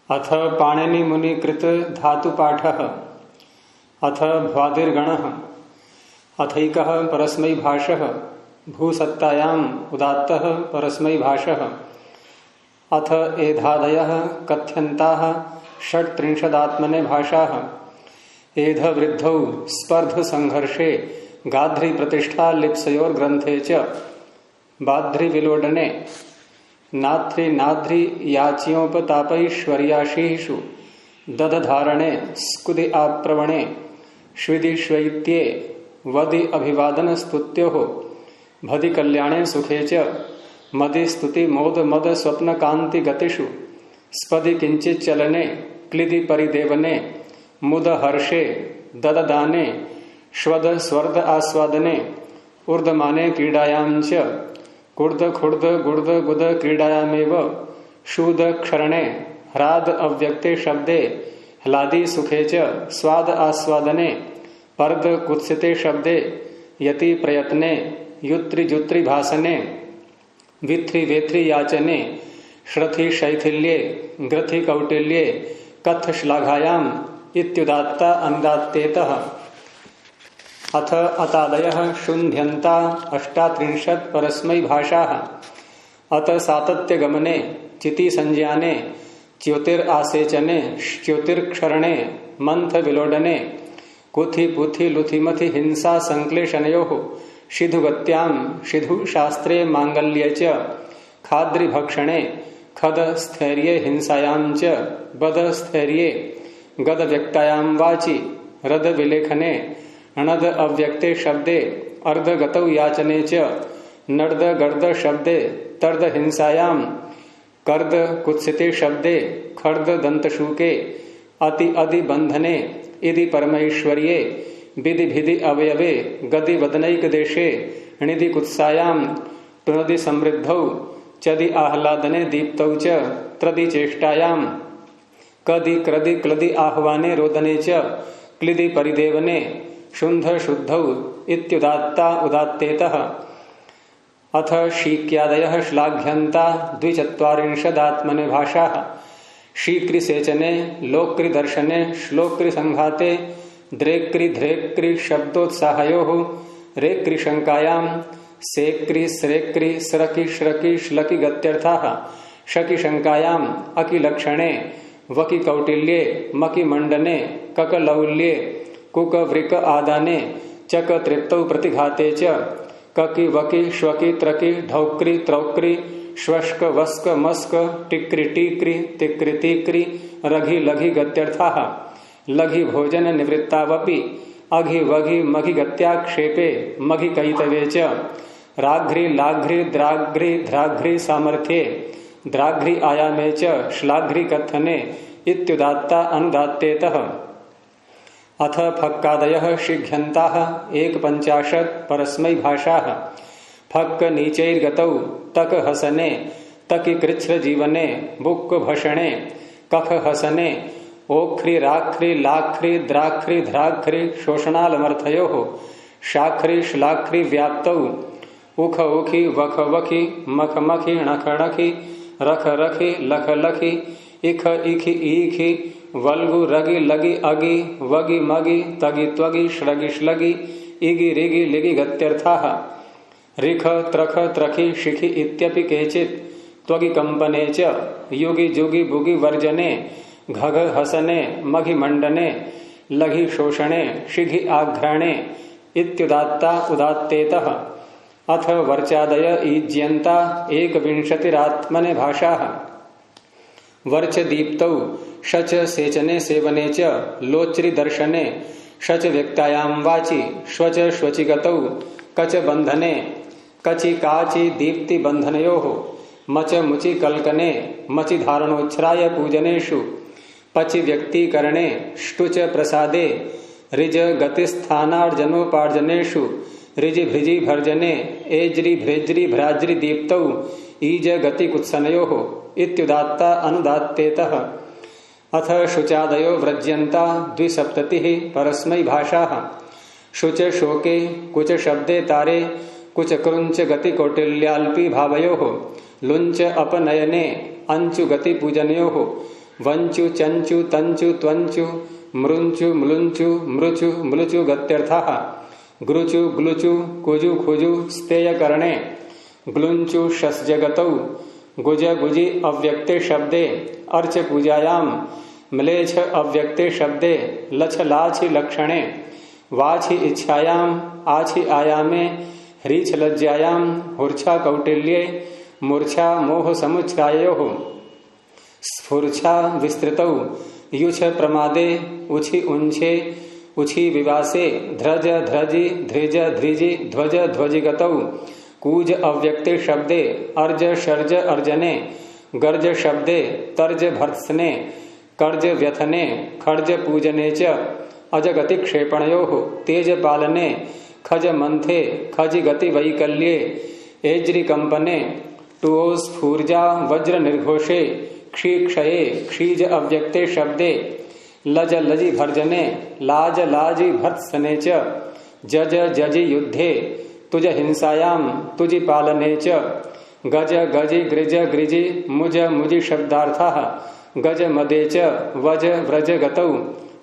अथ पाणिनि मुनि कृत धातु पाठः अथ भ्वादिर्गणः अथैकः परस्मै भाषः भूसत्तायाम् उदात्तः परस्मै भाषः अथ एधादयः कथ्यन्ताः षट्त्रिंशदात्मने भाषाः एध वृद्धौ स्पर्ध संघर्षे गाध्री प्रतिष्ठा लिप्सयोर्ग्रन्थे च बाध्री विलोडने नाथ्री नाध्री याच्योपतापैश्वर्याशीषु दधधारणे स्कुदि आप्रवणे श्विदि श्वैत्ये वदि अभिवादन स्तुत्योः भदि कल्याणे सुखे च मदि स्तुति मोद मद स्वप्न कांति गतिषु स्पदि किंचित चलने क्लिदि परिदेवने मुद हर्षे दददाने श्वद स्वर्द आस्वादने ऊर्धमाने क्रीडायां च कुर्द खुर्द गुर्द गुद क्रीडायामेव शूद क्षरणे ह्राद अव्यक्ते शब्दे ह्लादि सुखे च स्वाद आस्वादने पर्द कुत्सिते शब्दे यति प्रयत्ने युत्रि जुत्रि भासने विथ्रि वेथ्रि याचने श्रथि शैथिल्ये ग्रथि कौटिल्ये कथ श्लाघायाम इत्युदात्ता अनुदात्तेतः अथ अतादयः शुन्ध्यन्ता अष्टात्रिंशत् परस्मै भाषाः अत सातत्यगमने चिति संज्ञाने च्युतिरासेचने च्युतिर्क्षरणे मंथ विलोडने कुथि पुथि लुथिमथि हिंसा संक्लेशनयोः शिधुगत्यां शिधु शास्त्रे मांगल्ये च खाद्रि भक्षणे खद स्थैर्ये हिंसायां च बद स्थैर्ये गद व्यक्तायां वाचि रद विलेखने अणद अव्यक्ते शब्दे अर्धगतौ याचने च नर्द गर्द शब्दे तर्द हिंसायां कर्द कुत्सिते शब्दे खर्द दंतशूके अति अधि बंधने इदि परमैश्वर्ये विधि भिधि अवयवे गदि वदनैक देशे निधि कुत्सायां टुनदि समृद्धौ चदि आह्लादने दीप्तौ च त्रदि चेष्टायां कदि क्रदि क्लदि आह्वाने रोदने च क्लिदि परिदेवने शुंध शुद्धौ इत्युदात्ता उदात्तेतः अथ शीक्यादयः श्लाघ्यन्ता द्विचत्वारिंशदात्मने भाषाः शीक्रि सेचने लोक्रि दर्शने श्लोक्रि संघाते द्रेक्रि ध्रेक्रि शब्दोत्साहयोः रेक्रि शंकायां सेक्रि स्रेक्रि स्रकि श्रकि श्लकि गत्यर्थाः शकि शंकायां अकि लक्षणे वकि कौटिल्ये मकि मंडने कक लौल्ये कुक वृक आदाने चक तृप्तौ प्रतिघाते च ककि वकि श्वकि त्रकि ढौक्रि त्रौक्रि श्वस्क वस्क मस्क टिक्रि टीक्रि तिक्रि तीक्रि रघि लघि गत्यर्थाः लघि भोजन निवृत्तावपि अघि वघि मघि गत्याक्षेपे मघि कैतवे च राघ्रि लाघ्रि द्राघ्रि ध्राघ्रि सामर्थ्ये द्राघ्रि आयामे च श्लाघ्रि कथने इत्युदात्ता अनुदात्तेतः अथ फक्कादयः शीघ्यन्ताः एकपञ्चाशत् परस्मै भाषाः फक्क नीचैर्गतौ तक हसने तकि कृच्छ्र जीवने बुक्क भषणे कख हसने ओख्रि राख्रि लाख्रि द्राख्रि ध्राख्रि शोषणालमर्थयोः शाख्रि श्लाख्रि व्याप्तौ उख उखि वख वखि मख मखि णख णखि रख रखि लख लखि इख इखि ईखि वल्गु रगि लगि अगि वगि मगि तगि त्वगि श्रगि श्लगि इगि रिगि लिगि गत्यर्थाः रिख त्रख त्रखि शिखि इत्यपि केचित् त्वगि कंपने च युगि जुगि बुगि वर्जने घघ हसने मघि मंडने लघि शोषणे शिघि आघ्राणे इत्युदात्ता उदात्तेतः अथ वर्चादय ईज्यन्ता एकविंशतिरात्मने भाषाः वर्च दीप्तौ शच सेचने सेवने च लोच्रि दर्शने शच व्यक्तायां वाचि श्वच श्वचिगतौ कच बंधने कचि काचि दीप्ति बंधनयोः मच मुचि कल्कने मचि धारणोच्छ्राय पूजनेषु पचि व्यक्तीकरणे ष्टुच प्रसादे ऋज गतिस्थानार्जनोपार्जनेषु ऋजि भृजि भर्जने एज्रि भ्रेज्रि भ्राज्रि दीप्तौ ईज गति कुत्सनयोः इत्युदात्ता अनुदात्तेतः अथ शुचादयो व्रज्यन्ता द्विसप्ततिः परस्मै भाषाः शुच शोके कुच शब्दे तारे कुच कृंच गति कौटिल्याल्पी भावयोः लुंच अपनयने अंचु गति पूजनयोः वंचु चंचु तंचु त्वंचु मृंचु म्लुंचु मृचु म्लुचु गत्यर्थः ग्रुचु ग्लुचु कुजु खुजु स्तेय करणे ग्लुंचु शस्जगतौ गुज गुजि अव्यक्ते शब्दे अर्च पूजायाम म्लेच्छ अव्यक्ते शब्दे लछ लाछि लक्षणे वाछि इच्छायाम आछि आयामे ह्रीछ लज्जायाम हुर्छा कौटिल्ये मूर्छा मोह समुच्छ्रायोः स्फूर्छा विस्तृतौ युछ प्रमादे उछि उञ्छे उछि विवासे ध्रज ध्रजि धृज धृजि ध्वज ध्वजिगतौ कूज अव्यक्ते शब्दे अर्ज शर्ज अर्जने गर्ज शब्दे तर्ज भर्त्सने कर्ज व्यथने खर्ज पूजने च अजगति क्षेपणयोः तेज पालने खज मंथे खज गति वैकल्ये एज्रि कंपने टुओ स्फूर्जा वज्र निर्घोषे क्षीक्षये क्षीज अव्यक्ते शब्दे लज लजि भर्जने लाज लाजि भर्त्सने च जज जजि युद्धे तुज हिंसायाम तुजि पालने च गज गजि गृज गृजि मुज मुजि शब्दार्थः गज मदे च वज व्रज गतौ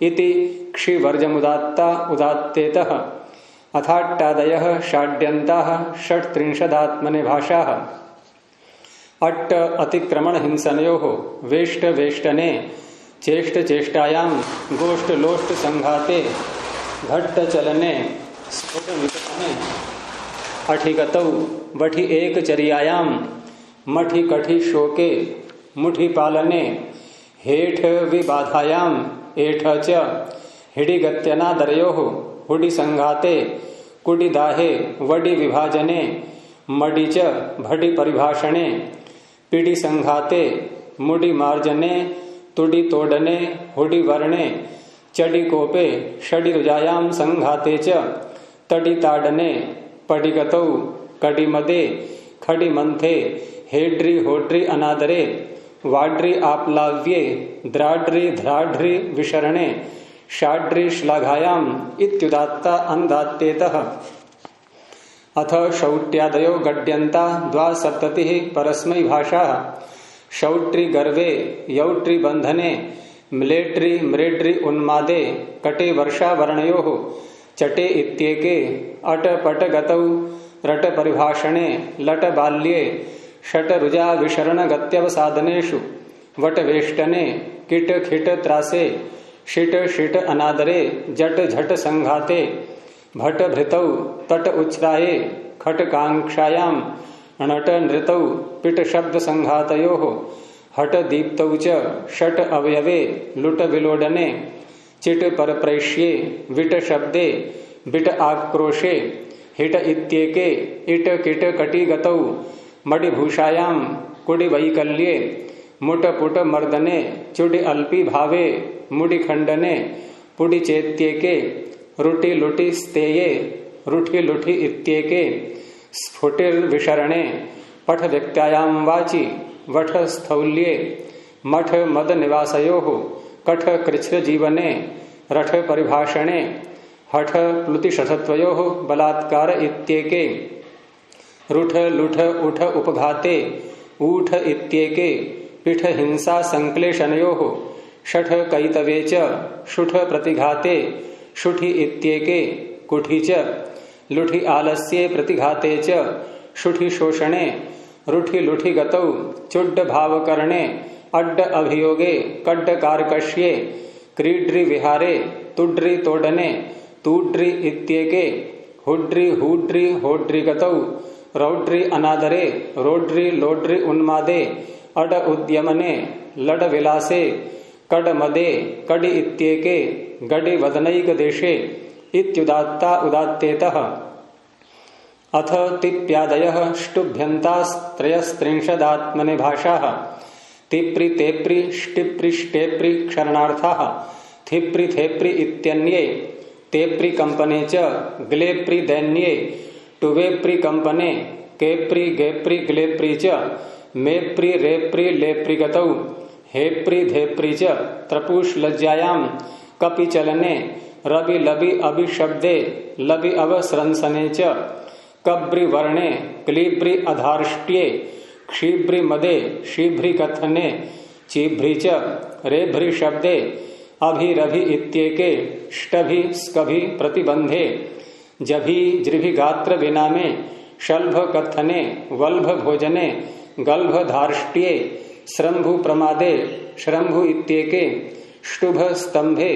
इति क्षिवर्जमुदात्ता उदात्तेतः अथाट्टादयः षाड्यन्ताः षट्त्रिंशदात्मने भाषाः अट्ट अतिक्रमण हिंसनयोः वेष्ट वेष्टने चेष्ट चेष्टायां गोष्ठ लोष्ट संघाते घट्ट चलने स्फुट विकटने अठिगतौ वठि एक चर्यायां मठि कठि शोके मुठि पालने हेठ विबाधायां एठ च हिडिगत्यनादरयोः हुडि संघाते कुडि दाहे वडि विभाजने मडि च भडि परिभाषणे पिडि संघाते मुडि मार्जने तुडि तोडने हुडि वर्णे चडि कोपे षडि रुजायां संघाते च तडि ताडने पडिगतौ कडि मदे खडि मंथे हेड्रि होड्रि अनादरे वाड्रि आप्लाव्ये द्राड्रि ध्राड्रि विशरणे षाड्रि श्लाघायाम इत्युदात्ता अनुदात्तेतः अथ शौट्यादयो गड्यन्ता द्वासप्ततिः परस्मै भाषाः शौट्रि गर्वे यौट्रि बंधने म्लेट्रि मृड्रि उन्मादे कटे वर्षावर्णयोः चटे इत्येके अट पट गतौ रट परिभाषणे लट बाल्ये षट रुजा विशरण गत्यवसादनेषु वट वेष्टने किट खिट त्रासे शिट शिट अनादरे जट झट संघाते भट भृतौ तट उच्छ्राये खट कांक्षायां नट नृतौ पिट शब्द संघातयोः हट दीप्तौ च षट अवयवे लुट विलोडने चिट परप्रैष्ये विट शब्दे बिट आक्रोशे हिट इत्येके इट किट कटि गतौ मडिभूषायां कुडि वैकल्ये मुट पुट मर्दने चुडि अल्पी भावे मुडि खंडने पुडि चेत्येके रुटि लुटि स्तेये रुठि लुठि इत्येके स्फुटिर्विशरणे पठ व्यक्त्यायां वाचि वठ स्थौल्ये मठ मद निवासयोः कठ कृच्छ्र जीवने रठ परिभाषणे हठ प्लुतिशतत्वयोः बलात्कार इत्येके रुठ लुठ उठ उपघाते ऊठ इत्येके पिठ हिंसा संक्लेशनयोः षठ कैतवे च शुठ प्रतिघाते शुठि इत्येके कुठि च लुठि आलस्ये प्रतिघाते च शुठि शोषणे रुठि लुठि गतौ चुड्ड भावकरणे अड्ड अभियोगे कड्ड कार्कश्ये क्रीड्रि विहारे तुड्रि तोडने तूड्रि इत्येके हुड्रि हूड्रि होड्रि गतौ रौड्रि अनादरे रोड्रि लोड्रि उन्मादे अड उद्यमने लड विलासे कड मदे कडि इत्येके गडि वदनैक देशे इत्युदात्ता उदात्तेतः अथ तिप्यादयः ष्टुभ्यन्तास्त्रयस्त्रिंशदात्मने भाषाः तिप्रि तेप्रि ष्टिप्रि ष्टेप्रि क्षरणार्थाः थिप्रि थेप्रि इत्यन्ये तेप्रि कंपने च ग्लेप्रि दैन्ये टुवेप्रि कंपने केप्रि गेप्रि ग्लेप्रि च मेप्रि रेप्रि लेप्रि गतौ हेप्रि धेप्रि च त्रपुष लज्जायां कपि चलने रवि लबि अभिशब्दे लबि अवस्रंसने च कब्रि वर्णे क्लीब्रि अधार्ष्ट्ये क्षीब्रि मदे शीभ्रि कथने चीभ्री च रेभ्री शब्दे अभिरभि इत्येके ष्टभि स्कभि प्रतिबंधे जभि जृभि गात्र विनामे शल्भ कथने वल्भ भोजने गल्भ धार्ष्ट्ये श्रम्भु प्रमादे श्रम्भु इत्येके ष्टुभ स्तंभे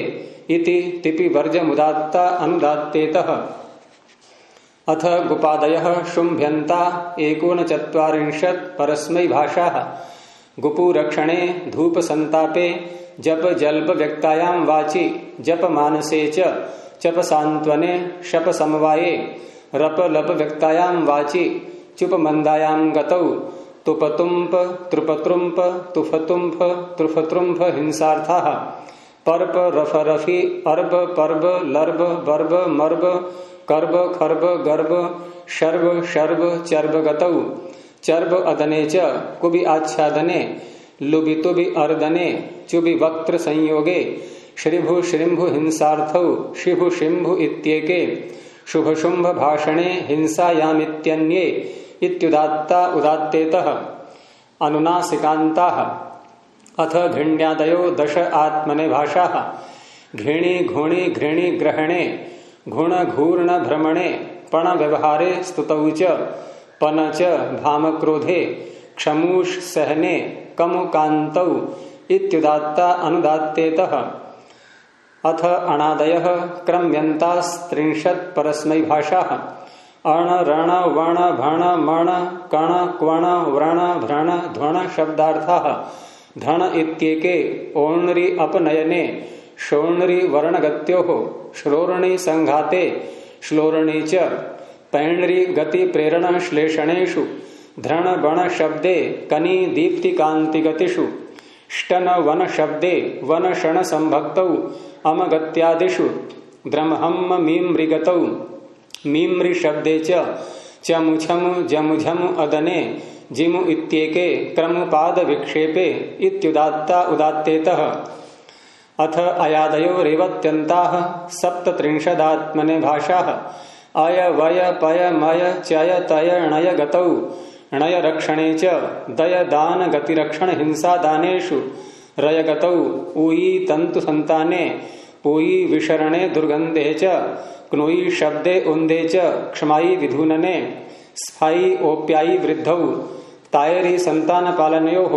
इति तिपि वर्जमुदात्ता अनुदात्तेतः। अथ गुपादयः शुंभ्यन्ता एकोनचत्वारिंशत् परस्मै भाषाः गुपुरक्षणे धूप संतापे जप जल्प व्यक्तायां वाचि जप मानसे च चप सांत्वने शप समवाये रप लप व्यक्तायां वाचि चुप मंदायां गतौ तुपतुम्प त्रुपत्रुम्प तुफतुम्फ त्रुफत्रुम्फ हिंसार्थाः पर्प रफ रफि अर्ब पर्ब लर्ब बर्ब मर्ब कर्ब खर्ब गर्भ शर्ब शर्ब चर्ब गतौ चर्ब अदने च कुबि आच्छादने लुबितुबि अर्दने चुबि वक्त्र संयोगे श्रीभु श्रीम्भु हिंसार्थौ शिभु शिम्भु इत्येके शुभ शुंभ भाषणे हिंसायामित्यन्ये इत्युदात्ता उदात्तेतः। अनुनासिकान्ताः अथ घृण्यादयो दश आत्मने भाषाः घृणी घुणी घृणी ग्रहणे घुण घूर्ण भ्रमणे पण व्यवहारे स्तुतौ च पन च भाम क्रोधे क्षमूष सहने कमु कान्तौ इत्युदात्ता अनुदात्तेतः। अथ अणादयः क्रम्यन्तास्त्रिंशत् परस्मै भाषाः अण रण वण भण मण कण क्वण व्रण भ्रण ध्वण शब्दार्थाः धन इत्येके ओण्रि अपनयने शोण्रि वर्णगत्योः श्रोर्णि संघाते श्लोर्णि च पैण्रि गति प्रेरण श्लेषणेषु धृण बण शब्दे कनी दीप्ति कांति गतिषु ष्टन वन शब्दे वन शण संभक्तौ अमगत्यादिषु द्रमहम मीम्रिगतौ मीम्रि शब्दे च मुछमु जमुझमु अदने जिमु इत्येके क्रमुपाद विक्षेपे इत्युदात्ता उदात्तेतः। अथ अयादयो रेवत्यन्ताः सप्तत्रिंशदात्मने भाषाः अय वय पय मय चय तय णय गतौ णय रक्षणे च दय दान गतिरक्षण हिंसा दानेषु रय गतौ ऊयी तंतु संताने पूयी विशरणे दुर्गंधे च क्नोयी शब्दे उन्दे च क्षमायी विधूनने स्थायी ओप्यायी वृद्धौ तायरी संतान पालनयोः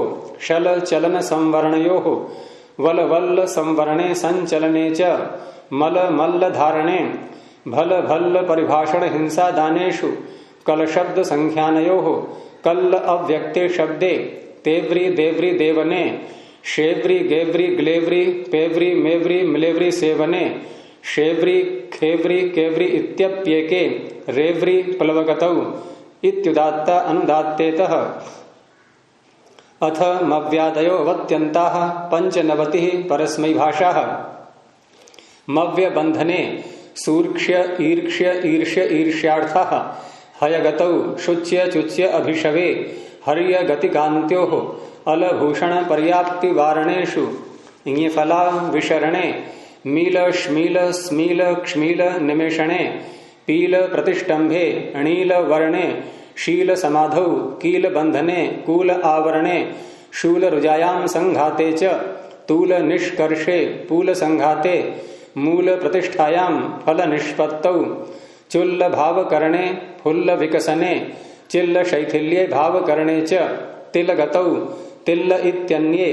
शल चलन संवरणयोः वल वल्ल संवरणे संचलने च मल मल्ल धारणे भल भल्ल परिभाषण हिंसा दानेषु कल शब्द संख्यानयोः कल्ल अव्यक्ते शब्दे तेव्री देव्री देवने शेव्री गेव्री ग्लेव्री पेव्री मेव्री मिलेव्री सेवने शेव्री खेव्री केव्री इत्यप्येके रेव्री प्लवगतौ इत्युदात्ता अनुदात्तेतः। अथ मव्यादयो वत्यन्ताः पंचनवतिः परस्मै भाषाः मव्य बंधने सूर्क्ष्य ईर्क्ष्य ईर्ष्य ईर्ष्यार्थाः हयगतौ शुच्य चुच्य अभिषवे हर्य गतिकान्त्योः अलभूषण पर्याप्ति वारणेषु फला विशरणे मील श्मील स्मील क्ष्मील निमेषणे पील प्रतिष्ठम्भे अणील वर्णे शील समाधौ कील बंधने कूल आवरणे शूल रुजायां संघाते च तूल निष्कर्षे पूल संघाते मूल प्रतिष्ठायां फल निष्पत्तौ चुल्ल भाव करणे फुल्ल विकसने चिल्ल शैथिल्ये भाव करणे च तिल गतौ तिल्ल इत्यन्ये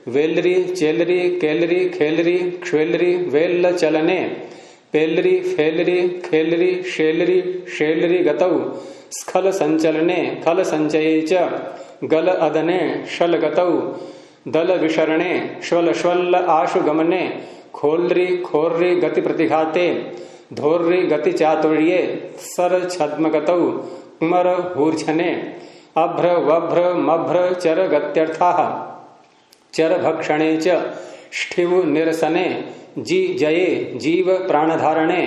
वेलरी चेलरी केलरी खेलरी क्ष्वेलरी वेल्ल चलने पेलरी फेलरी खेलरी शेलरी शेलरी गतौ स्खल संचलने खल संचये च गल अदने शल गतौ दल विशरणे श्वल श्वल्ल आशु गमने खोल्री खोर्री गति प्रतिघाते धोर्री गति चातुर्ये सर छद्म गतौ कुमर हूर्छने अभ्र वभ्र मभ्र चर गत्यर्थाः चर भक्षणे च ष्ठिव निरसने जी जये जीव प्राणधारणे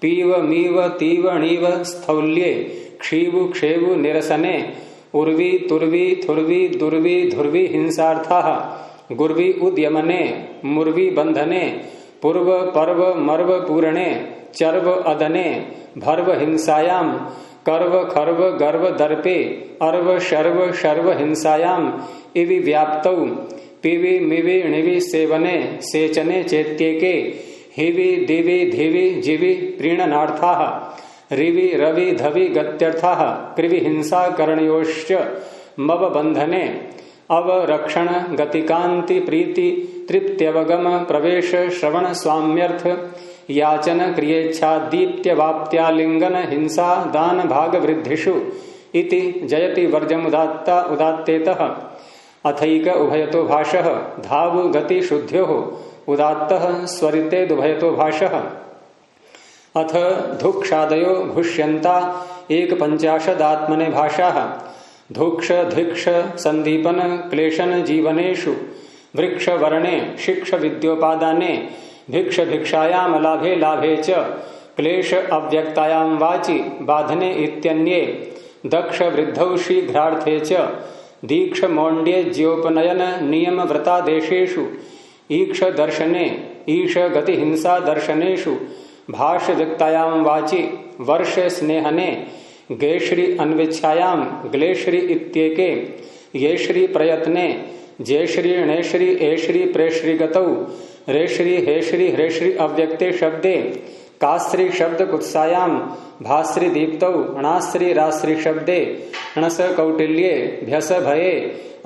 पीव मीव तीव णीव स्थौल्ये क्षीवु क्षेवु निरसने उर्वी तुर्वी थुर्वी दुर्वी धुर्वी हिंसार्थाः गुर्वी उद्यमने मुर्वी बंधने पूर्व पर्व मर्व पूरणे चर्व अदने भर्व हिंसायां कर्व खर्व गर्व दर्पे अर्व शर्व शर्व हिंसायां इवि व्याप्तौ पिवि मिवि णिवि सेवने सेचने चेत्येके हिवि दिवि धिवि जिवि प्रीणनार्थाः रिवि रवि धवि गत्यर्थाः कृवि हिंसा करणयोश्च मव बंधने अवरक्षण गतिकांति प्रीति तृप्त्यवगम प्रवेश श्रवण स्वाम्यर्थ याचन क्रियेच्छा दीप्त्य वाप्त्यालिंगन हिंसा दान भाग वृद्धिषु इति जयति वर्जमुदात्ता उदात्तेतः अथैक उभयतो भाषः धावु गति शुद्ध्योः उदात्तः स्वरितेदुभयतो भाषः अथ धुक्षादयो भुष्यन्ता एक पंचाशदात्मने भाषाः धुक्ष धिक्ष संदीपन क्लेशन जीवनेषु वृक्ष वर्णे शिक्ष विद्योपादाने भिक्ष भिक्षायाम लाभे लाभे च क्लेश अव्यक्तायाम वाचि बाधने इत्यन्ये दक्ष वृद्धौ शीघ्रार्थे च दीक्ष मौण्ड्ये ज्योपनयन नियम व्रतादेशेषु ईक्ष दर्शने ईश गति हिंसा दर्शनेषु भाष विक्तायाम वाचि वर्ष स्नेहने गेश्री अन्विच्छायाम ग्लेश्री इत्येके येश्री प्रयत्ने जयश्री णेश्री एश्री प्रेश्री गतौ रेश्री हेश्री ह्रेश्री अव्यक्ते शब्दे काश्री शब्द कुत्सायाम भाश्री दीप्तौ णाश्री राश्री शब्दे णस कौटिल्ये भ्यस भये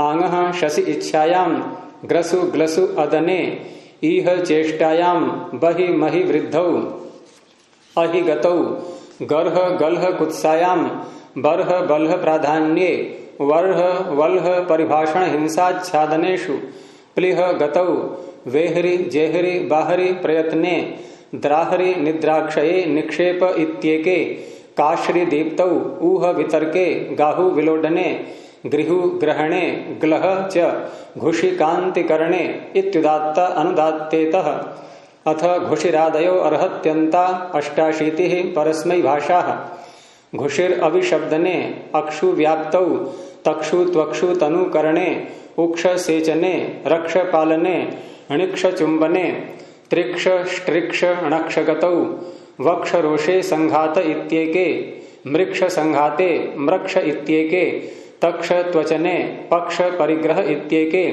आंगः शशि इच्छायाम ग्रसु ग्लसु अदने इह चेष्टायाम बहि महि वृद्धौ अहि गतौ गर्ह गल्ह कुत्सायाम बर्ह बल्ह प्राधान्ये वर्ह वल्ह परिभाषण हिंसाच्छादनेषु प्लिह गतौ वेहरि जेहरि बाहरि प्रयत्ने द्राहरि निद्राक्षये निक्षेप इत्येके काश्री दीप्तौ ऊह वितर्के गाहु विलोडने गृहु ग्रहणे ग्लह च घुषिकान्तिकरणे इत्युदात्त अनुदात्तेतः अथ घुषिरादयो अर्हत्यन्ता अष्टाशीतिः परस्मै भाषाः घुषिर अविशब्दने अक्षु व्याप्तौ तक्षु त्वक्षु तनुकरणे उक्ष सेचने रक्ष पालने णिक्ष चुंबने त्रिक्ष स्ट्रिक्ष णक्षगतौ वक्ष रोषे संघात इत्येके मृक्ष संघाते मृक्ष इत्येके तक्ष त्वचने पक्ष परिग्रह इत्येके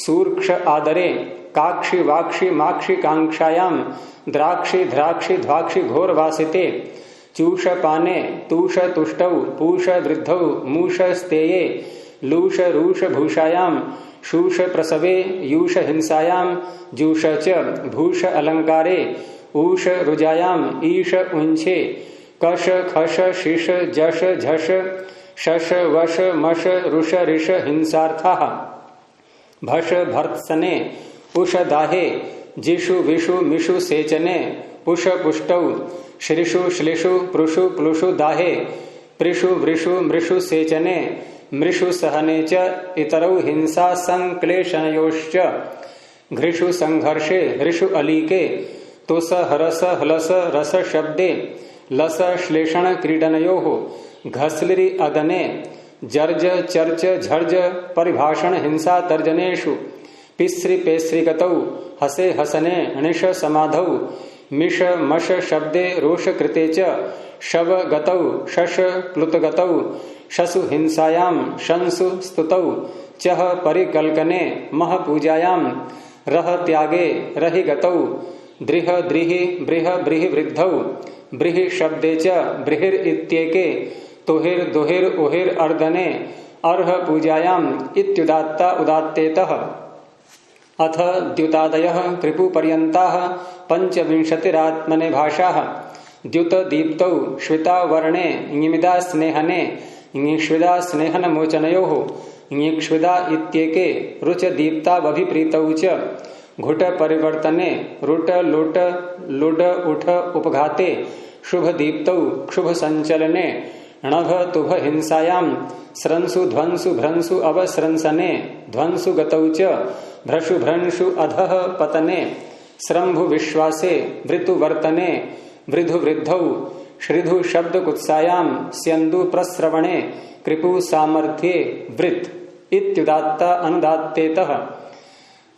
सूर्क्ष आदरे काक्षि वाक्षि माक्षि कांक्षायाम द्राक्षि ध्राक्षि ध्वाक्षि घोर वासिते चूष पाने तूष तुष्टौ पूष वृद्धौ मूष स्तेये लूष रूष भूषायाम शूष प्रसवे यूष हिंसायाम जूष च भूष अलंकारे ऊष रुजायाम ईश उंछे कश खश शिश जश झष शश वश मश रुष ऋष हिंसार्थाः भष भर्त्सने उष दाहे जिषु विषु मिषु सेचने पुष पुष्टौ श्रीषु श्लिषु पृषु प्लुषु दाहे प्रिषु वृषु मृषु सेचने मृषु सहने च इतरौ हिंसा संक्लेशनयोश्च घृषु संघर्षे हृषु अलीके तुस हरस हलस रस शब्दे लस श्लेषण क्रीडनयोः घस्लिरि अदने जर्ज चर्च झर्ज परिभाषण हिंसा तर्जनेषु पिस्रि पेस्रिगतौ हसे हसने णिश समाधौ मिष मश शब्दे रोष कृते च शव गतौ शश प्लुतगतौ शसु हिंसायाम शंसु स्तुतौ चह परिकल्कने मह पूजायाम रह त्यागे रहि गतौ द्रिह द्रिहि बृह ब्रीहि वृद्धौ ब्रीहि शब्दे च बृहिर इत्येके तुहिर दुहिर उहिर अर्दने अर्ह पूजायाम इत्युदात्ता उदात्तेतः अथ द्युतादयः कृपुपर्यन्ताः पंचविंशतिरात्मने भाषाः द्युत दीप्तौ श्वेता वर्णे ङिमिदा स्नेहने ङिक्ष्विदा स्नेहन मोचनयोः ङिक्ष्विदा इत्येके रुच दीप्तावभिप्रीतौ च घुट परिवर्तने रुट लुट लुड उठ उपघाते शुभ दीप्तौ क्षुभ संचलने णभ तुभ हिंसायाम स्रंसु ध्वंसु भ्रंसु अवस्रंसने ध्वंसु गतौ च भ्रशु भ्रंशु अधः पतने स्रंभु विश्वासे वृतु वर्तने वृधु वृद्धौ श्रीधु शब्द कुत्सायाम स्यंदु प्रस्रवणे कृपु सामर्थ्ये वृत् इत्युदात्त अनुदात्तेतः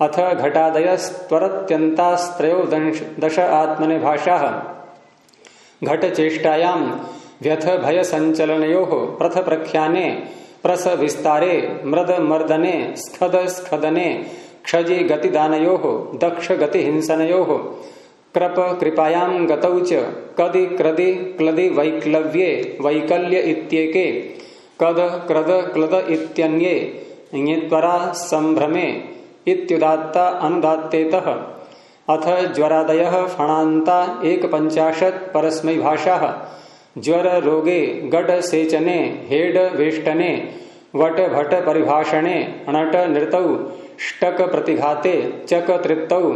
अथ घटादयस्त्वरत्यन्तास्त्रयोदश आत्मने भाषाः घट चेष्टायाम व्यथ भय संचलनयोः प्रथ प्रख्याने प्रस विस्तारे मृद मर्दने स्खद स्खदने क्षजि गतिदानयोः दक्ष गतिहिंसनयोः कृप कृपायां गतौ च कदि क्रदि क्लदि वैक्लव्ये वैकल्य इत्येके कद क्रद क्लद इत्यन्ये ङेत्वरा संभ्रमे इत्युदात्ता अनुदात्तेतः। अथ ज्वरादयः फणान्ता एकपञ्चाशत् परस्मैभाषाः ज्वर रोगे गड सेचने हेड वेष्टने वट भट परिभाषणे अणट नृतौ ष्टक प्रतिघाते चक तृप्तौ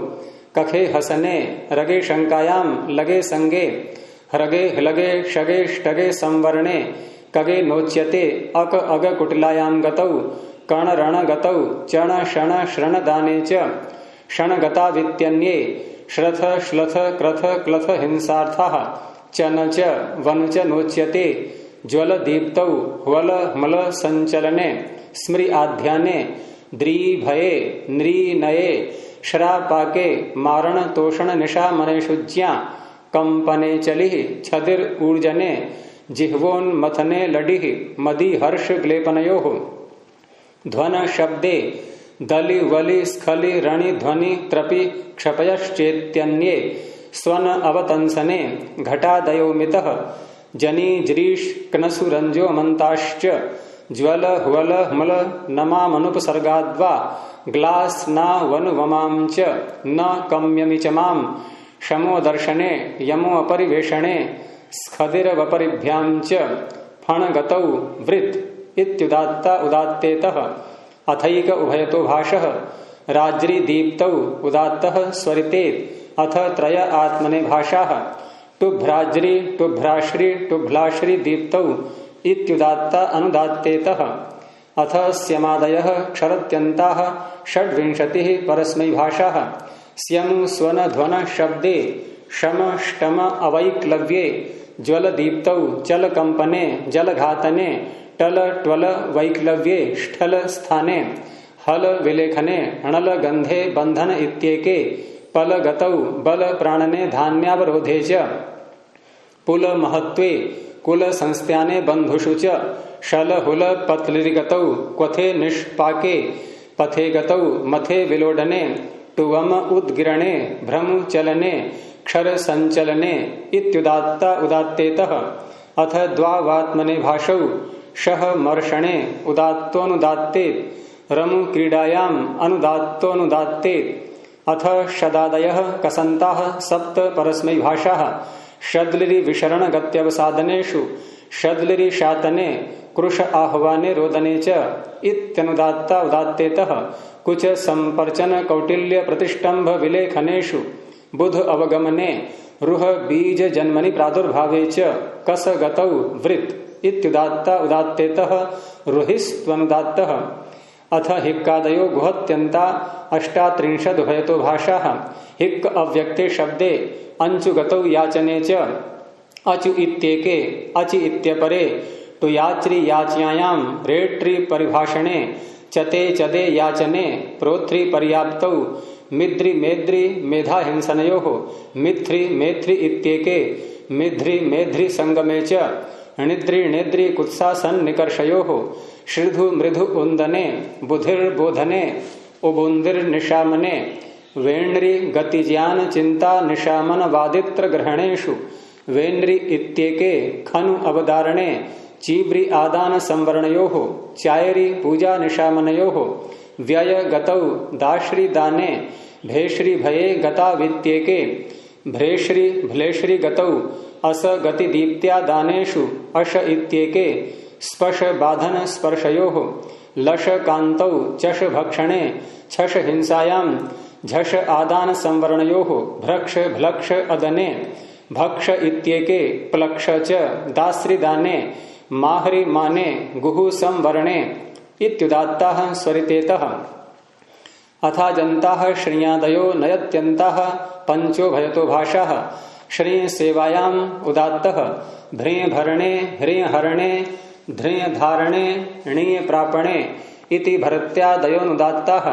कखे हसने रगे शंकायां लगे संगे हृगे हलगे शगे ष्टगे संवरणे कगे नोच्यते अक अग कुटिलायां गतौ कण रण गतौ चण शण श्रण दाने च क्षण गता वित्यन्ये श्रथ श्लथ क्रथ क्लथ हिंसार्थाः चन च वन च नोच्यते ज्वल दीप्तौ ह्वल मल संचलने स्मृ आध्याने द्री भये नृ नये श्रापाके मारण तोषण निशा मनेषुज्ञा कंपने चलिः छदिर ऊर्जने जिह्वोन्मथने लडिः मदि हर्ष ग्लेपनयोः ध्वन शब्दे दलि वलि स्खलि रणि ध्वनि त्रपि क्षपयश्चेत्यन्ये स्वन अवतंसने घटादयो मितः जनी जरीश कनसु रंजो मंताश्च ज्वल हुवल मल नमामनुपसर्गाद्वा ग्लास ना वन वमां च न कम्यमिचमां शमो दर्शने यमो अपरिवेशणे स्खदिर वपरिभ्यां च फण गतौ वृत् इत्युदात्ता उदात्तेतः। अथैक उभयतो भाषः राज्रि दीप्तौ उदात्तः स्वरितेत् अथ त्रय आत्मने भाषाः टुभ्राज्रि टुभ्राश्री टुभ्लाश्री दीप्तौ इत्युदात्ता अनुदात्तेतः। अथ स्यमादयः क्षरत्यन्ताः षड्विंशतिः परस्मै भाषाः स्यं स्वन ध्वन शब्दे शम ष्टम अवैक्लव्ये ज्वल दीप्तौ चल कंपने जल घातने टल ट्वल वैक्लव्ये ष्ठल स्थाने हल विलेखने अणल गंधे बंधन इत्येके पल गतौ बल प्राणने धान्यावरोधे च पुल महत्वे कुल संस्थाने बंधुषु च शल हुल पत्लिगतौ क्वथे निष्पाके पथे गतौ मथे विलोडने टुवम उद्गिरणे भ्रम चलने क्षर संचलने इत्युदात्ता उदात्तेतः। अथ द्वावात्मने भाषौ शह मर्षणे उदात्तोनुदात्तेत् रमु क्रीडायाम् अनुदात्तोनुदात्तेत्। अथ शदादयः कसन्ताः सप्त परस्मै भाषाः शद्लिरि विशरण गत्यवसादनेषु शद्लिरि शातने कृश आह्वाने रोदने च इत्यनुदात्ता उदात्तेतः। कुच संपर्चन कौटिल्य प्रतिष्ठम्भ विलेखनेषु बुध अवगमने रुह बीज जन्मनि प्रादुर्भावे च कस गतौ वृत् इत्युदात्ता उदात्तेतः रुहिस्त्वनुदात्तः। अथ हिक्कादयो गुहत्यन्ता अष्टात्रिंशद् उभयतो भाषाः हिक् अव्यक्ते शब्दे अंचु गतौ याचने च अचु इत्येके अचि इत्यपरे टु याच्रि याच्यायां रेट्रि परिभाषणे चते चदे याचने प्रोथ्रि पर्याप्तौ मिद्रि मेद्रि मेधा हिंसनयोः मिथ्रि मेथ्रि इत्येके मिध्रि मेध्रि संगमे च निद्रि नेद्रि कुत्सासन निकर्षयोः श्रीधु मृधु उन्दने बुधिर्बोधने उबुंदिर निशामने वेण्रि गतिज्ञान चिंता निशामन वादित्र ग्रहणेषु वेण्रि इत्येके खनु अवधारणे चीव्रि आदान संवरणयोः चायरि पूजा निशामनयोः व्यय गतौ दाश्री दाने भेश्री भये गता वित्येके भ्रेश्री भ्लेश्री गतौ अस गति दीप्त्या दानेषु अश इत्येके स्पश बाधन स्पर्शयोः लश कान्तौ चष भक्षणे छष हिंसायां झष आदान संवरणयोः भ्रक्ष भ्लक्ष अदने भक्ष इत्येके प्लक्ष च दास्रि दाने माहरि माने गुहु संवरणे इत्युदात्ताः स्वरितेतः। अथाजन्ताः श्रियादयो नयत्यन्ताः पंचो भयतो भाषाः श्रिय सेवायाम् उदात्तः भ्रेय भरणे ह्रिय हरणे ध्रिय धारणे णीय प्रापणे इति भरत्यादयोनुदात्ताः।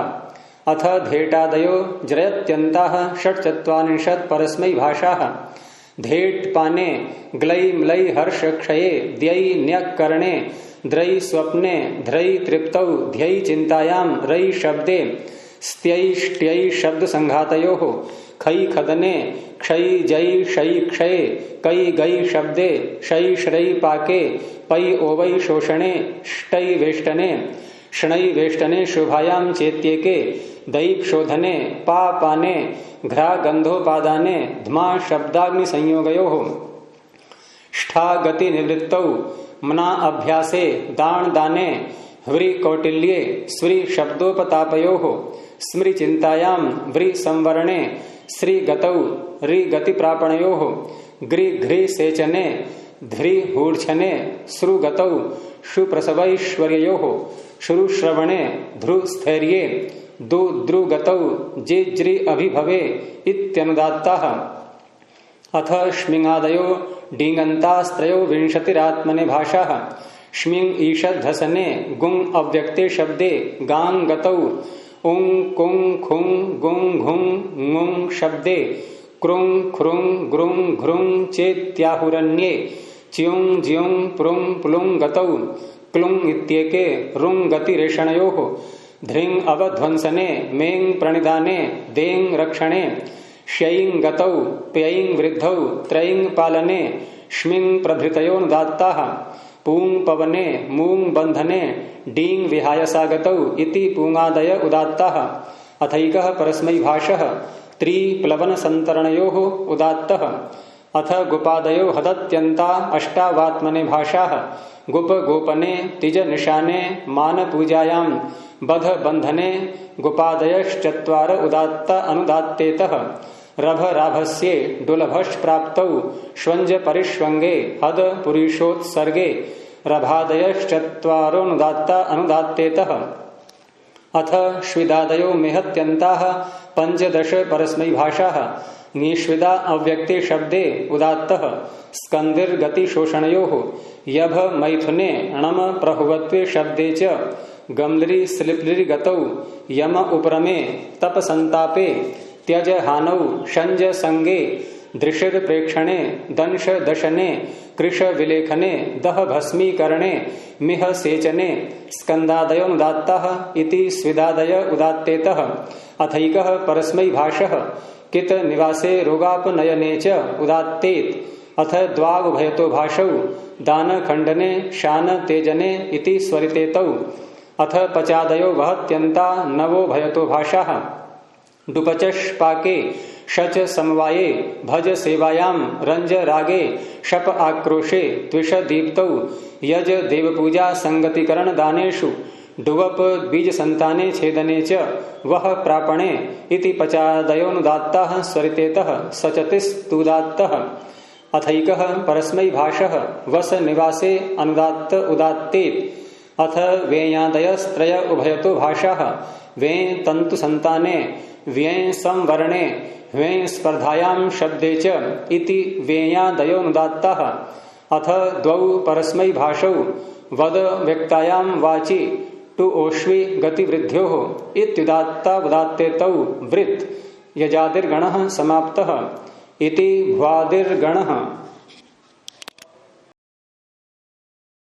अथ धेटादयो जरयत्यन्ताः षट्चत्वारिंशत् परस्मै भाषाः धेट पाने ग्लै म्लै हर्ष क्षये द्यै न्यक् करणे द्रै स्वप्ने ध्रै तृप्तौ ध्यै चिन्तायां रै शब्दे स्त्यैष्ट्यै शब्द संघातयोः खै खदने क्षै जै शै क्षये कै गै शब्दे शै श्रै पाके पै ओवै शोषणे ष्टै वेष्टने शणै वेष्टने शुभायां चेत्येके दैक् शोधने पा पाने घ्रा गंधोपादाने ध्मा शब्दाग्नि संयोगयोः ष्ठा गति निवृत्तौ मना अभ्यासे दान दाने व्रि कौटिल्ये स्व्रि शब्दोपतापयोः स्मृ चिंतायां व्रि संवरणे श्री गतौ रि गति प्रापणयोः ग्रि घ्रि सेचने ध्रि हूर्छने श्रु गतौ शु प्रसवैश्वर्ययोः श्रु श्रवणे ध्रु स्थैर्ये दु द्रु गतौ जिज्रि अभिभवे इत्यनुदात्ताः। अथ श्मिङादयो डिङन्तास्त्रयो विंशतिरात्मने भाषाः श्मिङ ईषद्धसने गुङ अव्यक्ते शब्दे गां गतौ उं कुं खुं गुं घुं ङुं शब्दे क्रुं ख्रुं ग्रुं घ्रुं चेत्याहुरन्ये च्युं ज्युं प्रुं प्लुं गतौ क्लुं इत्येके रुं गतिरेषणयोः ध्रिं अवध्वंसने में प्रणिधाने दें रक्षणे श्यैं गतौ प्यैं वृद्धौ त्रैं पालने श्मिं प्रभृतयोनुदात्ताः पूं पवने मूं बंधने डीं विहायसागतौ इति पूंगादय उदात्ताः। अथैकः परस्मै भाषः त्रिप्लवन संतरणयोः उदात्तः। अथ गुपादयो हदत्यन्ता अष्टावात्मने भाषाः गुप गोपने तिज निशाने मान पूजायां बध बंधने गुपादयश्चत्वार उदात्त अनुदात्तेतः। रभ राभस्ये डुलभश् प्राप्तौ श्वंज परिष्वंगे हद पुरीशोत्सर्गे रभादयश्चत्वारोनुदात्ता अनुदात्तेतः। अथ श्विदादयो मेहत्यन्ताः पंचदश परस्मै भाषाः ङीष्विदा अव्यक्ते शब्दे उदात्तः स्कंदिर्गति शोषणयोः यभ मैथुने णम प्रहुवत्वे शब्दे च गम्लरि स्लिप्लि गतौ यम उपरमे तप संतापे त्यज हानौ शंज संगे दृशिर प्रेक्षणे दंश दशने कृश विलेखने दह भस्मीकरणे मिह सेचने स्कंदादयोनुदात्ताः इति स्विदादय उदात्तेतः। अथैकः परस्मै भाषः कित निवासे रोगापनयने च उदात्तेत। अथ द्वागुभयतो भाषौ दान खंडने शान तेजने इति स्वरितेतौ। अथ पचादयो वहत्यन्ता नवो भयतो भाषाः डुपचष पाके शच समवाये भज सेवायां रंज रागे शप आक्रोशे त्विष दीप्तौ यज देवपूजा संगतिकरण दानेषु डुवप बीज संताने छेदने च वह प्रापणे इति पचादयोनुदात्ताः स्वरितेतः सचतिस्तुदात्तः। अथैकः परस्मै भाषः वस निवासे अनुदात्त उदात्तेत। अथ वेयादयस्त्रय उभयतो भाषाः वें तंतु संताने व्यें संवरणे वें स्पर्धायां शब्दे च इति वेयादयोनुदात्ताः। अथ द्वौ परस्मै भाषौ वद व्यक्तायां वाचि टु ओष्वी गतिवृद्ध्योः इत्युदात्ता उदात्तेतौ वृत् यजादिर्गणः समाप्तः इति भ्वादिर्गणः